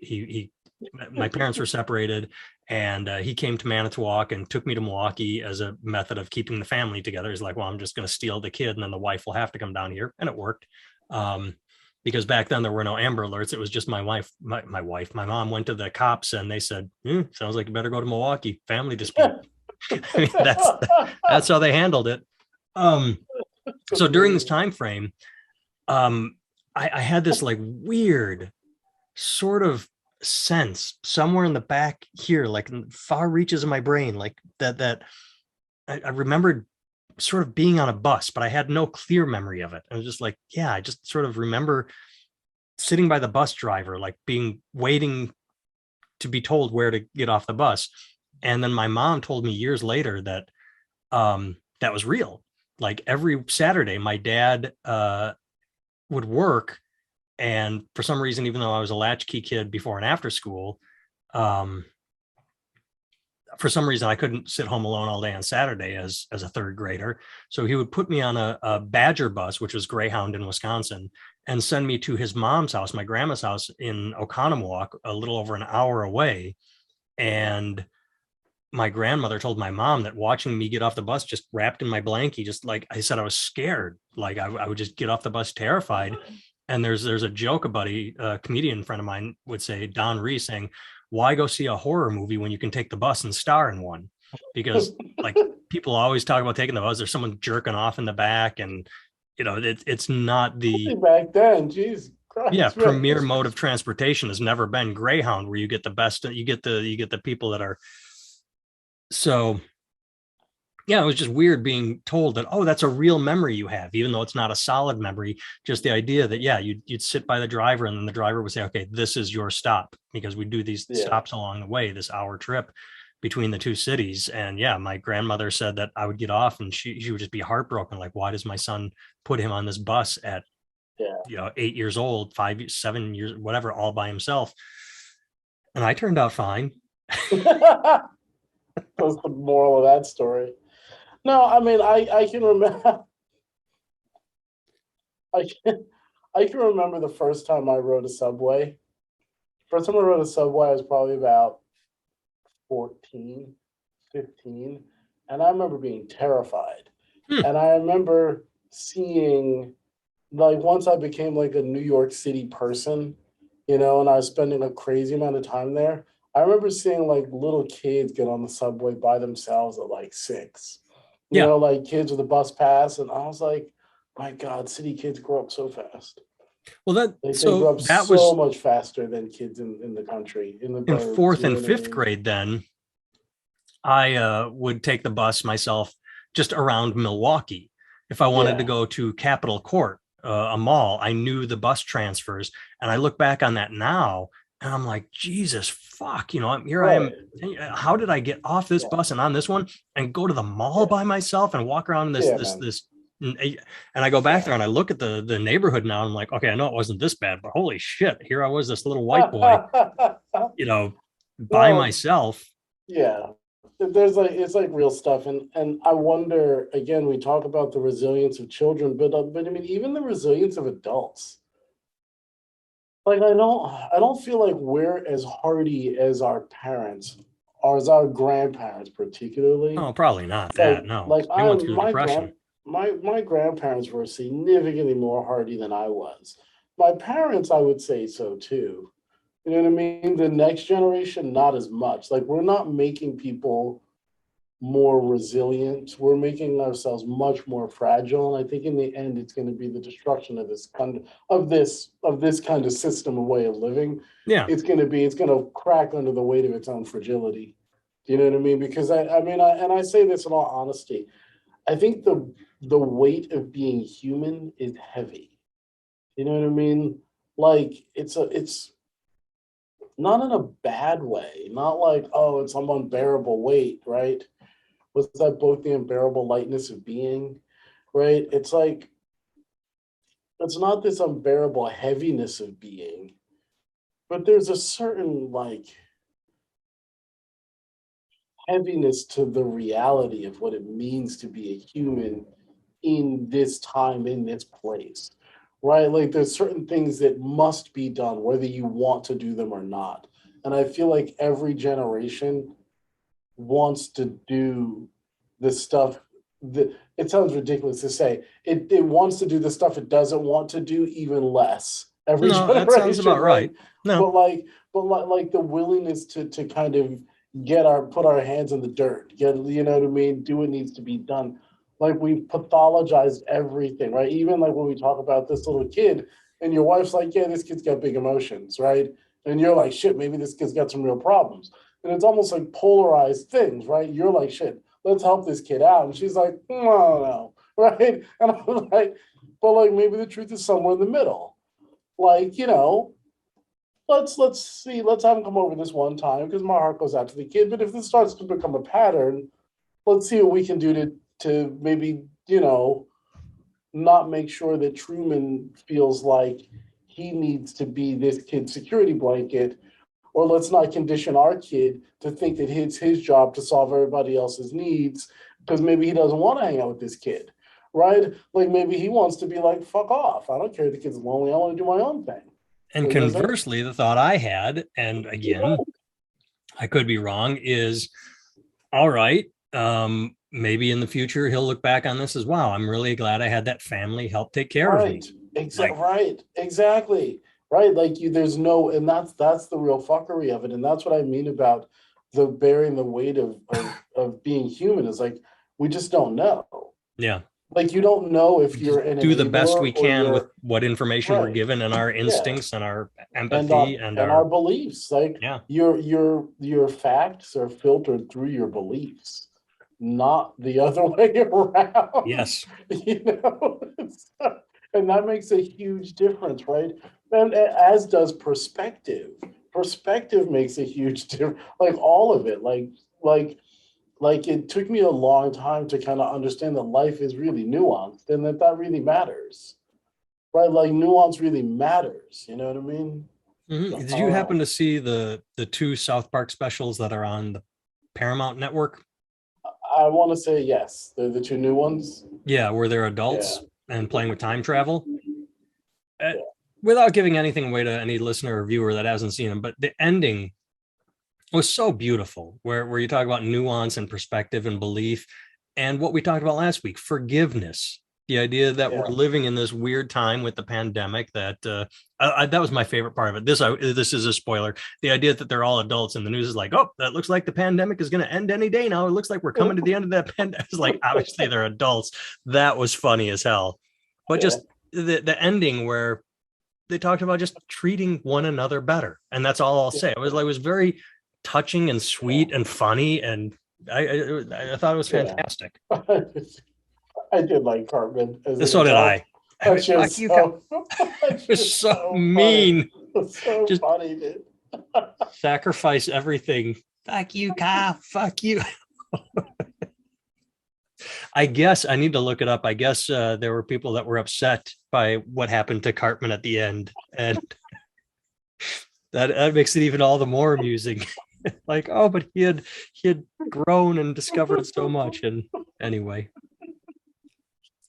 My parents were separated, And he came to Manitowoc and took me to Milwaukee as a method of keeping the family together. He's like, well, I'm just going to steal the kid, and then the wife will have to come down here. And it worked. Because back then there were no Amber Alerts. It was just my wife, my mom went to the cops and they said, sounds like you better go to Milwaukee, family dispute. I mean, that's how they handled it. So during this time frame, I had this like weird sort of sense somewhere in the back here, like in far reaches of my brain, like that I remembered sort of being on a bus, but I had no clear memory of it. I was just like, yeah, I just sort of remember sitting by the bus driver, like waiting to be told where to get off the bus. And then my mom told me years later that that was real. Like every Saturday, my dad would work. And for some reason, even though I was a latchkey kid before and after school, for some reason I couldn't sit home alone all day on Saturday as a third grader. So he would put me on a Badger bus, which was Greyhound in Wisconsin, and send me to his mom's house, my grandma's house in Oconomowoc, a little over an hour away. And my grandmother told my mom that watching me get off the bus, just wrapped in my blankie, just like I said, I was scared. Like I would just get off the bus terrified. And there's a joke about a comedian friend of mine would say, Don Reese, saying, why go see a horror movie when you can take the bus and star in one? Because like people always talk about taking the bus, there's someone jerking off in the back, and it's not the back then. Jeez Christ, premier mode of transportation has never been Greyhound, where you get the best, you get the people that are. So yeah, it was just weird being told that, oh, that's a real memory you have, even though it's not a solid memory. Just the idea that, yeah, you'd sit by the driver, and then the driver would say, okay, this is your stop, because we do these stops along the way, this hour trip between the two cities. And yeah, my grandmother said that I would get off and she would just be heartbroken. Like, why does my son put him on this bus at 8 years old, 5, 7 years, whatever, all by himself? And I turned out fine. That's the moral of that story. No, I mean, I can remember. I can remember the first time I rode a subway. First time I rode a subway, I was probably about 14, 15. And I remember being terrified. And I remember seeing, like, once I became like a New York City person, and I was spending a crazy amount of time there, I remember seeing like little kids get on the subway by themselves at like 6. Like kids with a bus pass. And I was like, my God, city kids grow up so fast. Well, they grow up so much faster than kids in the country, in the burbs, 4th and 5th grade. Then I would take the bus myself just around Milwaukee. If I wanted to go to Capitol Court, a mall, I knew the bus transfers. And I look back on that now, and I'm like, Jesus, fuck, here I am. How did I get off this bus and on this one and go to the mall by myself and walk around this? And I go back there and I look at the neighborhood now. And I'm like, okay, I know it wasn't this bad, but holy shit, here I was, this little white boy, by myself. Yeah. It's like real stuff. And I wonder, again, we talk about the resilience of children, but I mean, even the resilience of adults. Like, I don't feel like we're as hardy as our parents, or as our grandparents particularly. Oh, probably not that. No, like my grandparents were significantly more hardy than I was. My parents, I would say so too. You know what I mean? The next generation, not as much. Like, we're not making people more resilient. We're making ourselves much more fragile. And I think in the end, it's going to be the destruction of this kind of system of way of living. Yeah. It's going to crack under the weight of its own fragility. Do you know what I mean? Because I say this in all honesty, I think the weight of being human is heavy. You know what I mean? Like, it's not in a bad way, not like, oh, it's some unbearable weight, right? Was that both the unbearable lightness of being, right? It's like, it's not this unbearable heaviness of being, but there's a certain like heaviness to the reality of what it means to be a human in this time, in this place, right? Like, there's certain things that must be done, whether you want to do them or not. And I feel like every generation wants to do the stuff that, it sounds ridiculous to say, it wants to do the stuff it doesn't want to do even less every No, generation, that sounds about right. No, but the willingness to kind of put our hands in the dirt, you know what I mean, do what needs to be done. Like, we've pathologized everything, right? Even like when we talk about this little kid and your wife's like, yeah, this kid's got big emotions, right? And you're like, shit, maybe this kid's got some real problems. And it's almost like polarized things, right? You're like, shit, let's help this kid out. And she's like, no, right? And I'm like, but like, maybe the truth is somewhere in the middle. Like, let's see, let's have him come over this one time because my heart goes out to the kid. But if this starts to become a pattern, let's see what we can do to maybe, not make sure that Truman feels like he needs to be this kid's security blanket, or let's not condition our kid to think that it's his job to solve everybody else's needs because maybe he doesn't want to hang out with this kid, right? Like, maybe he wants to be like, fuck off. I don't care if the kid's lonely. I want to do my own thing. and conversely, the thought I had, and again, I could be wrong, is all right. Maybe in the future he'll look back on this as, wow, I'm really glad I had that family help take care of me. Right, exactly. Right, like there's no, and that's the real fuckery of it, and that's what I mean about the bearing the weight of being human, is like, we just don't know. Yeah. Like, you don't know if you're an do the best we enabler can with what information we're given and our instincts and our empathy and our beliefs. Like, yeah, your facts are filtered through your beliefs, not the other way around. yes. And that makes a huge difference, right? And as does perspective. Perspective makes a huge difference. Like, all of it. Like it took me a long time to kind of understand that life is really nuanced and that really matters, right? Like, nuance really matters. You know what I mean? Mm-hmm. Did you happen to see the 2 South Park specials that are on the Paramount Network? I want to say yes. They're the 2 new ones. Yeah, where they're adults and playing with time travel. Without giving anything away to any listener or viewer that hasn't seen them, but the ending was so beautiful, where you talk about nuance and perspective and belief, and what we talked about last week, forgiveness. The idea that we're living in this weird time with the pandemic, that that was my favorite part of it. This is a spoiler. The idea that they're all adults and the news is like, oh, that looks like the pandemic is going to end any day now. It looks like we're coming to the end of that pandemic. It's like, obviously they're adults. That was funny as hell. But just the ending where they talked about just treating one another better. And that's all I'll say. It was very touching and sweet and funny. And I thought it was fantastic. I did like Cartman. So did I. That's just so mean. So just funny, dude. Sacrifice everything. Fuck you, Kyle. Fuck you. I guess I need to look it up. I guess there were people that were upset by what happened to Cartman at the end, and that makes it even all the more amusing. Like, oh, but he had grown and discovered so much. And anyway,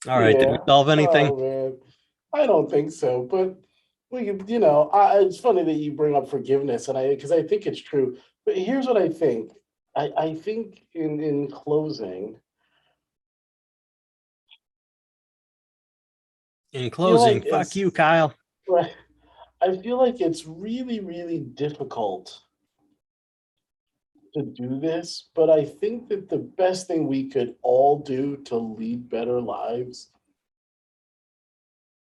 all right. Did we solve anything? Oh, man. I don't think so, but it's funny that you bring up forgiveness, and because I think it's true. But here's what I think. I think in closing. In closing, fuck you, Kyle. Right. I feel like it's really, really difficult to do this, but I think that the best thing we could all do to lead better lives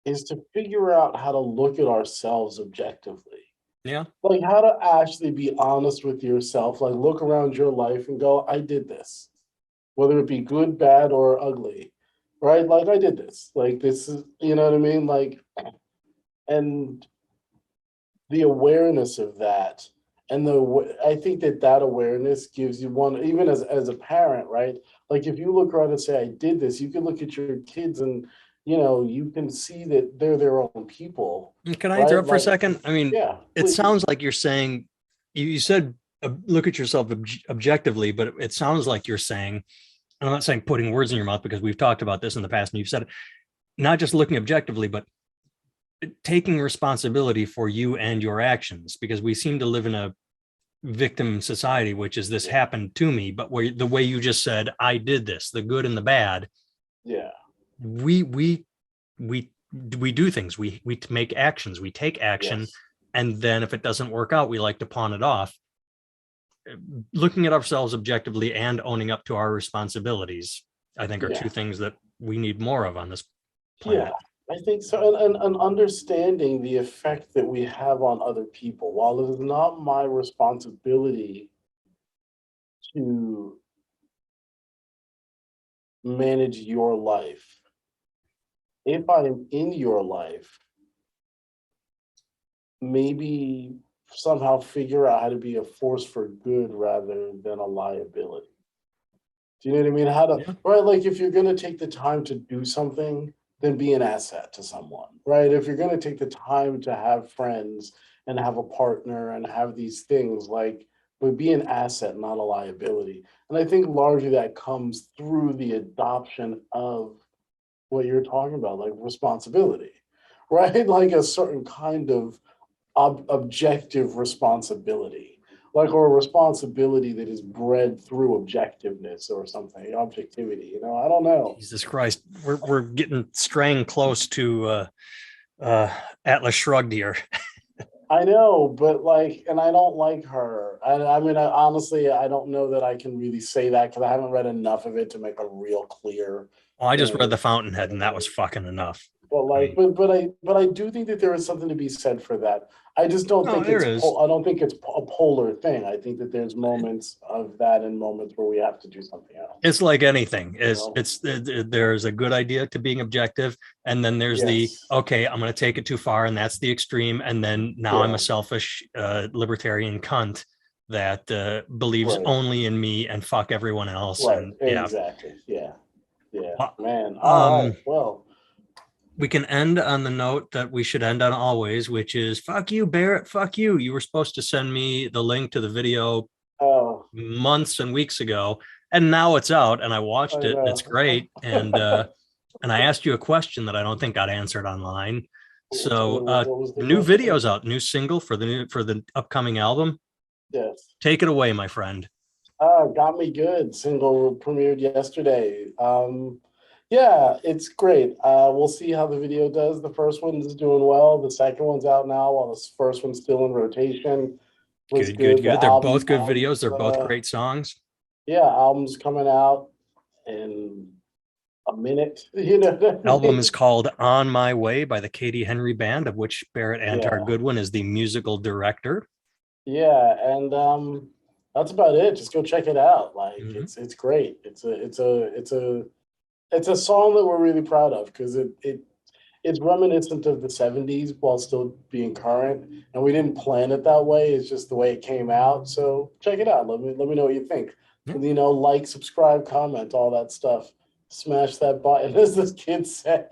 is to figure out how to look at ourselves objectively. Yeah. Like, how to actually be honest with yourself, like look around your life and go, I did this, whether it be good, bad, or ugly, right? Like, I did this, like, this is, you know what I mean? Like, and the awareness of that, and I think that awareness gives you one, even as a parent, right? Like, if you look around and say, I did this, you can look at your kids and, you can see that they're their own people. Can I interrupt for a second? I mean, it sounds like you're saying, you said, look at yourself objectively, but it sounds like you're saying, and I'm not saying putting words in your mouth, because we've talked about this in the past and you've said it, not just looking objectively, but taking responsibility for you and your actions, because we seem to live in a victim society, which is this happened to me, but where the way you just said, I did this, the good and the bad. Yeah. We do things. We make actions. We take action, Yes. and then if it doesn't work out, we like to pawn it off. Looking at ourselves objectively and owning up to our responsibilities, I think, are two things that we need more of on this planet. Yeah, I think so. And understanding the effect that we have on other people. While it is not my responsibility to manage your life, if I am in your life, maybe somehow figure out how to be a force for good rather than a liability. Do you know what I mean? How to, right? Like if you're going to take the time to do something, then be an asset to someone, right? If you're going to take the time to have friends and have a partner and have these things, like, but be an asset, not a liability. And I think largely that comes through the adoption of what you're talking about, like responsibility, right? Like a certain kind of objective responsibility, like, or a responsibility that is bred through objectiveness or something, objectivity, you know, I don't know. Jesus Christ, we're getting straying close to Atlas Shrugged here. I know, but like, and I don't like her. I mean, honestly, I don't know that I can really say that because I haven't read enough of it to make a real clear. Well, I just read The Fountainhead, and that was fucking enough. But like, but I do think that there is something to be said for that. I just don't think it's. I don't think it's a polar thing. I think that there's moments of that and moments where we have to do something else. It's like anything. There's a good idea to being objective, and then there's the okay, I'm going to take it too far, and that's the extreme. And then now I'm a selfish libertarian cunt that believes only in me and fuck everyone else. Right. And exactly. Yeah. Man. All right. Well. We can end on the note that we should end on always, which is fuck you, Barrett. Fuck you. You were supposed to send me the link to the video months and weeks ago, and now it's out, and I watched it, and it's great. And and I asked you a question that I don't think got answered online. So new videos out, new single for the upcoming album. Yes. Take it away, my friend. Got Me Good single premiered yesterday. Yeah, it's great. We'll see how the video does. The first one is doing well. The second one's out now, while the first one's still in rotation. Good. They're both good videos. They're both great songs. Yeah, album's coming out in a minute. You know, album is called On My Way by the Katie Henry Band, of which Barrett Antar Goodwin is the musical director. Yeah, and that's about it. Just go check it out. Like it's great. It's a song that we're really proud of because it's reminiscent of the 70s while still being current. And we didn't plan it that way. It's just the way it came out. So check it out. Let me know what you think. You know, like, subscribe, comment, all that stuff. Smash that button, as the kids say.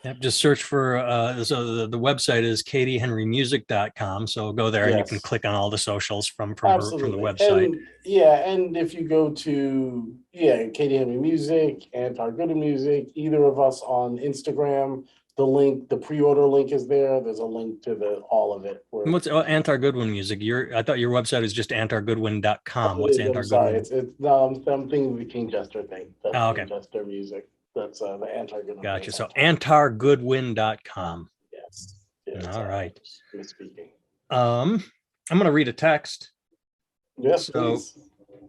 Yep, just search for so the website is katiehenrymusic.com. So go there and you can click on all the socials from the website. And if you go to Katie Henry Music, Antar Goodwin Music, either of us on Instagram, the pre-order link is there. There's a link to all of it. What's Antar Goodwin Music? I thought your website is just antargoodwin.com. What's Antar Goodwin? I'm thinking the King Jester thing. That's okay. King Jester Music. That's the Antar Goodwin. Gotcha. So antargoodwin.com. Yes. All right. Speaking. I'm going to read a text. Yes, please.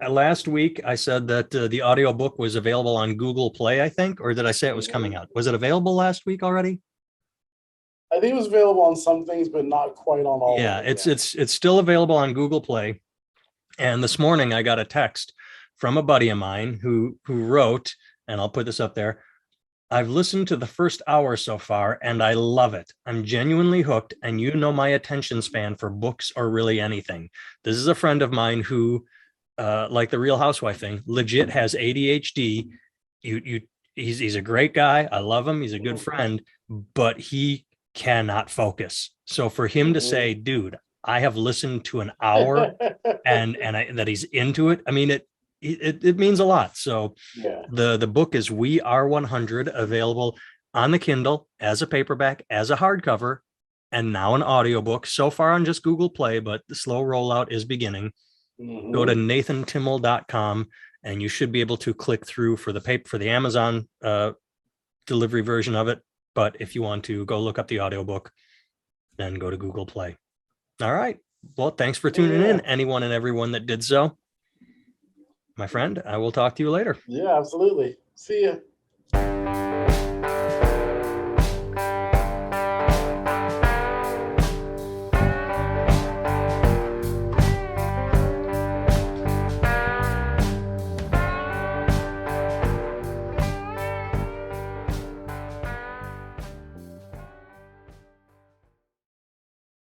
Last week I said that the audiobook was available on Google Play, I think, or did I say it was coming out? Was it available last week already? I think it was available on some things, but not quite on all. Yeah, it's still available on Google Play. And this morning I got a text from a buddy of mine who wrote, and I'll put this up there, I've listened to the first hour so far, and I love it. I'm genuinely hooked, and you know my attention span for books or really anything. This is a friend of mine who, like the Real Housewife thing, legit has ADHD. He's a great guy. I love him. He's a good friend, but he cannot focus. So for him to say, dude, I have listened to an hour and that he's into it, I mean, it means a lot. So the book is We Are 100, available on the Kindle, as a paperback, as a hardcover, and now an audiobook. So far on just Google Play, but the slow rollout is beginning. Go to nathantimmel.com and you should be able to click through for the Amazon delivery version of it. But if you want to go look up the audiobook, then go to Google Play. All right. Well, thanks for tuning in, anyone and everyone that did so. My friend, I will talk to you later. Yeah, absolutely. See ya.